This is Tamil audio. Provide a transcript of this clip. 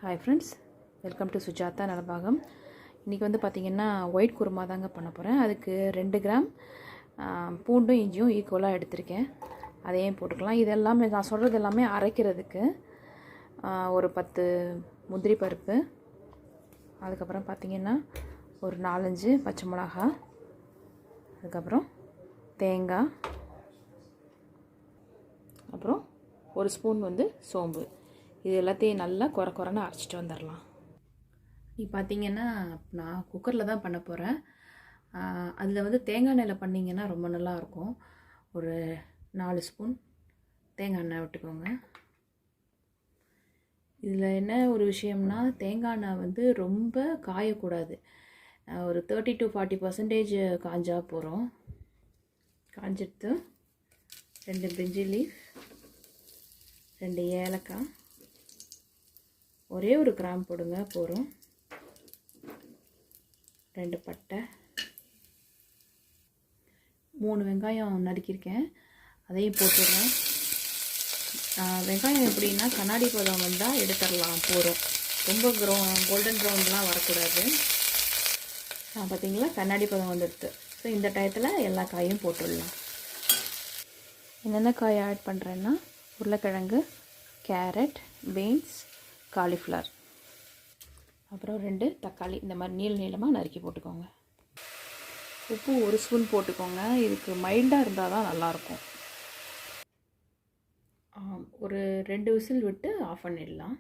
Hi friends, welcome to Sujatha Nalabagam. இன்றைக்கி வந்து பார்த்திங்கன்னா ஒயிட் குருமா தாங்க பண்ண போகிறேன். அதுக்கு 2 கிராம் பூண்டும் இஞ்சியும் ஈக்குவலாக எடுத்திருக்கேன். அதையும் போட்டுக்கலாம். இது எல்லாமே நான் சொல்கிறது எல்லாமே அரைக்கிறதுக்கு. ஒரு 10 முந்திரி பருப்பு, அதுக்கப்புறம் பார்த்திங்கன்னா ஒரு 4-5 பச்சை மிளகா, அதுக்கப்புறம் தேங்காய், அப்புறம் ஒரு ஸ்பூன் வந்து சோம்பு. இது எல்லாத்தையும் நல்லா குறைன்னு அரைச்சிட்டு வந்துடலாம். பார்த்திங்கன்னா நான் குக்கரில் தான் பண்ண போகிறேன். அதில் வந்து தேங்காய் எண்ணெயில் பண்ணிங்கன்னா ரொம்ப நல்லாயிருக்கும். ஒரு 4 ஸ்பூன் தேங்காய் எண்ணெய் விட்டுக்கோங்க. இதில் என்ன ஒரு விஷயம்னா, தேங்காய் எண்ணெய் வந்து ரொம்ப காயக்கூடாது. ஒரு 30 to 40% காஞ்சா போகிறோம். காஞ்சிட்டு 2 பிரிஞ்சி லீஃப், 2 ஏலக்காய், ஒரே ஒரு கிராம்பு போடுங்க போகிறோம், 2 பட்டை, 3 வெங்காயம் நறுக்கியிருக்கேன், அதையும் போட்டுடுறேன். வெங்காயம் எப்படின்னா கண்ணாடி பதம் வந்தால் எடுத்துடலாம் போகிறோம். ரொம்ப கோல்டன் ப்ரௌன்லாம் வரக்கூடாது. பார்த்தீங்களா, கண்ணாடி பதம் வந்துடுது. ஸோ இந்த டயத்தில் எல்லா காயும் போட்டுடலாம். என்னென்ன காய் ஆட் பண்ணுறேன்னா, உருளைக்கிழங்கு, கேரட், பீன்ஸ், காலிஃப்ளவர், அப்புறம் 2 தக்காளி இந்த மாதிரி நீளமாக நறுக்கி போட்டுக்கோங்க. உப்பு 1 ஸ்பூன் போட்டுக்கோங்க. இதுக்கு மைல்டாக இருந்தால் தான் நல்லாயிருக்கும். ஒரு 2 விசில் விட்டு ஆஃப் பண்ணிடலாம்.